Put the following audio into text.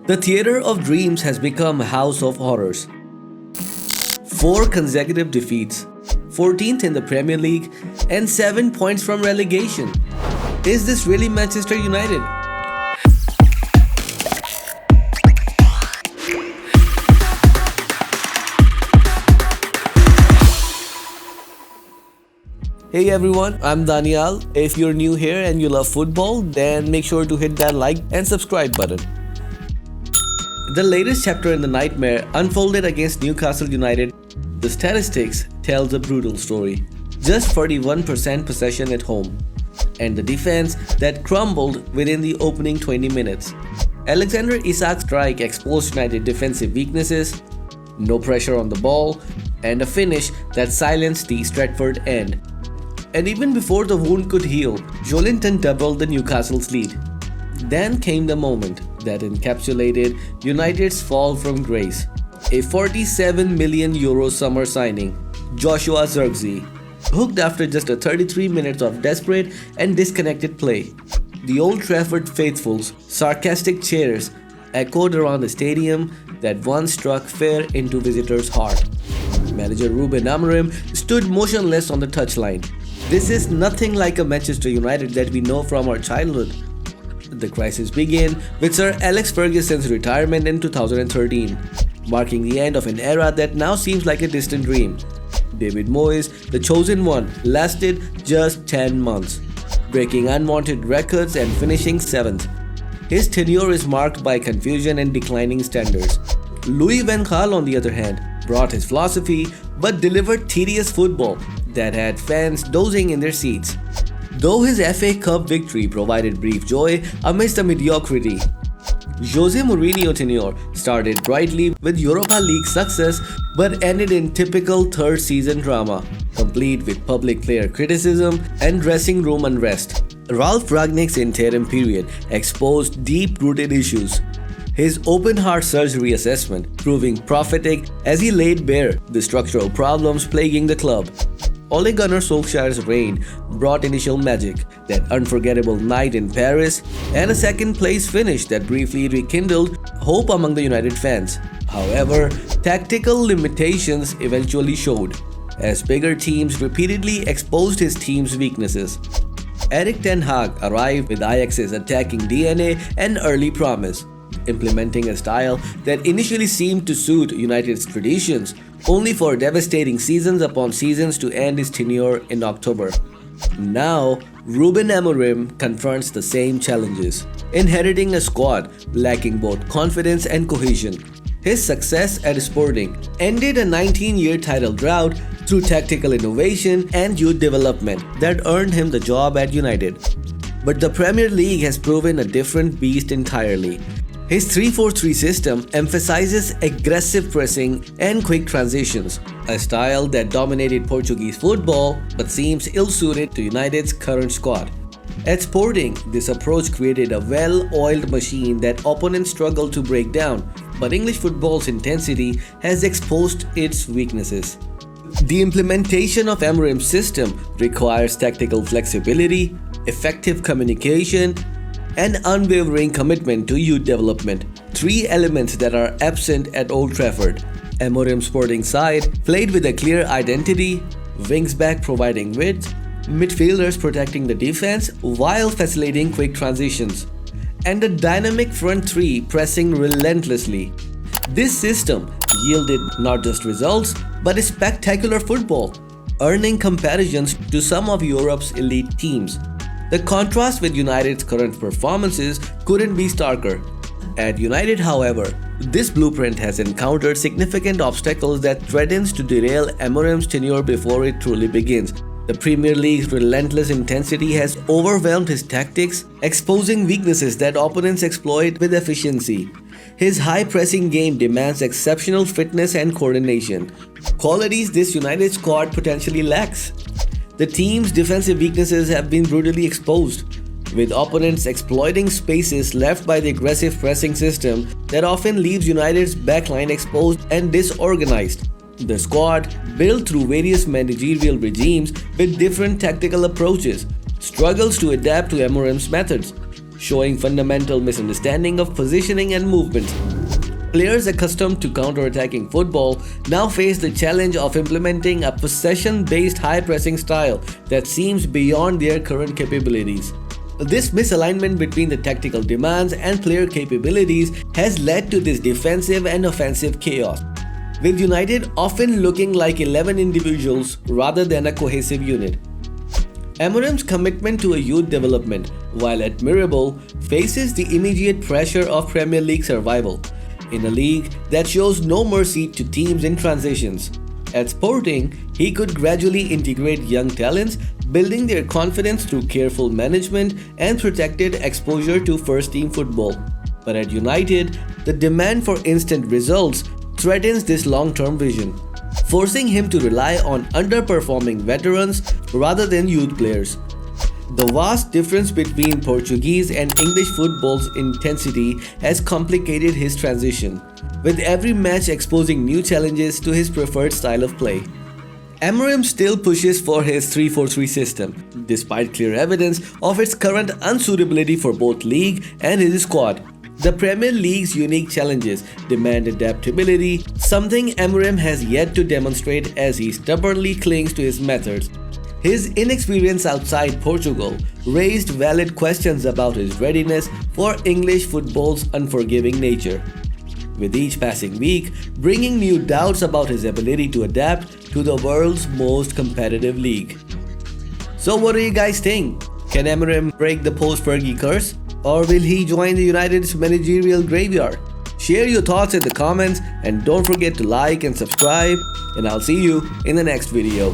The theatre of dreams has become a house of horrors. 4 consecutive defeats, 14th in the Premier League, and 7 points from relegation. Is this really Manchester United? Hey everyone, I'm Daniel. If you're new here and you love football, then make sure to hit that like and subscribe button. The latest chapter in the nightmare unfolded against Newcastle United. The statistics tells a brutal story. Just 41% possession at home, and the defense that crumbled within the opening 20 minutes. Alexander Isak's strike exposed United defensive weaknesses, no pressure on the ball, and a finish that silenced the Stretford end. And even before the wound could heal, Joelinton doubled the Newcastle's lead. Then came the moment that encapsulated United's fall from grace. A €47 million summer signing, Joshua Zirkzee, hooked after just 33 minutes of desperate and disconnected play. The Old Trafford faithfuls' sarcastic cheers echoed around the stadium that once struck fear into visitors' heart. Manager Rúben Amorim stood motionless on the touchline. This is nothing like a Manchester United that we know from our childhood. The crisis began with Sir Alex Ferguson's retirement in 2013, marking the end of an era that now seems like a distant dream. David Moyes, the chosen one, lasted just 10 months, breaking unwanted records and finishing 7th. His tenure is marked by confusion and declining standards. Louis van Gaal, on the other hand, brought his philosophy but delivered tedious football that had fans dozing in their seats. Though his FA Cup victory provided brief joy amidst the mediocrity, Jose Mourinho's tenure started brightly with Europa League success but ended in typical third season drama, complete with public player criticism and dressing room unrest. Ralf Rangnick's interim period exposed deep-rooted issues. His open-heart surgery assessment proving prophetic as he laid bare the structural problems plaguing the club. Ole Gunnar Solskjaer's reign brought initial magic, that unforgettable night in Paris, and a second-place finish that briefly rekindled hope among the United fans. However, tactical limitations eventually showed, as bigger teams repeatedly exposed his team's weaknesses. Erik ten Hag arrived with Ajax's attacking DNA and early promise, implementing a style that initially seemed to suit United's traditions, only for devastating seasons upon seasons to end his tenure in October. Now, Rúben Amorim confronts the same challenges, inheriting a squad lacking both confidence and cohesion. His success at Sporting ended a 19-year title drought through tactical innovation and youth development that earned him the job at United. But the Premier League has proven a different beast entirely. His 3-4-3 system emphasizes aggressive pressing and quick transitions, a style that dominated Portuguese football but seems ill-suited to United's current squad. At Sporting, this approach created a well-oiled machine that opponents struggle to break down, but English football's intensity has exposed its weaknesses. The implementation of Amorim's system requires tactical flexibility, effective communication, and unwavering commitment to youth development, 3 elements that are absent at Old Trafford. Amorim's Sporting side played with a clear identity, wings back providing width, midfielders protecting the defense while facilitating quick transitions, and a dynamic front 3 pressing relentlessly. This system yielded not just results but spectacular football, earning comparisons to some of Europe's elite teams. The contrast with United's current performances couldn't be starker. At United, however, this blueprint has encountered significant obstacles that threatens to derail Amorim's tenure before it truly begins. The Premier League's relentless intensity has overwhelmed his tactics, exposing weaknesses that opponents exploit with efficiency. His high-pressing game demands exceptional fitness and coordination, qualities this United squad potentially lacks. The team's defensive weaknesses have been brutally exposed, with opponents exploiting spaces left by the aggressive pressing system that often leaves United's backline exposed and disorganized. The squad, built through various managerial regimes with different tactical approaches, struggles to adapt to Amorim's methods, showing fundamental misunderstanding of positioning and movement. Players accustomed to counter-attacking football now face the challenge of implementing a possession-based high-pressing style that seems beyond their current capabilities. This misalignment between the tactical demands and player capabilities has led to this defensive and offensive chaos, with United often looking like 11 individuals rather than a cohesive unit. Amorim's commitment to a youth development, while admirable, faces the immediate pressure of Premier League survival, in a league that shows no mercy to teams in transitions. At Sporting, he could gradually integrate young talents, building their confidence through careful management and protected exposure to first-team football. But at United, the demand for instant results threatens this long-term vision, forcing him to rely on underperforming veterans rather than youth players. The vast difference between Portuguese and English football's intensity has complicated his transition, with every match exposing new challenges to his preferred style of play. Amorim still pushes for his 3-4-3 system, despite clear evidence of its current unsuitability for both league and his squad. The Premier League's unique challenges demand adaptability, something Amorim has yet to demonstrate as he stubbornly clings to his methods. His inexperience outside Portugal raised valid questions about his readiness for English football's unforgiving nature, with each passing week bringing new doubts about his ability to adapt to the world's most competitive league. So what do you guys think? Can Amorim break the post-Fergie curse? Or will he join the United's managerial graveyard? Share your thoughts in the comments and don't forget to like and subscribe, and I'll see you in the next video.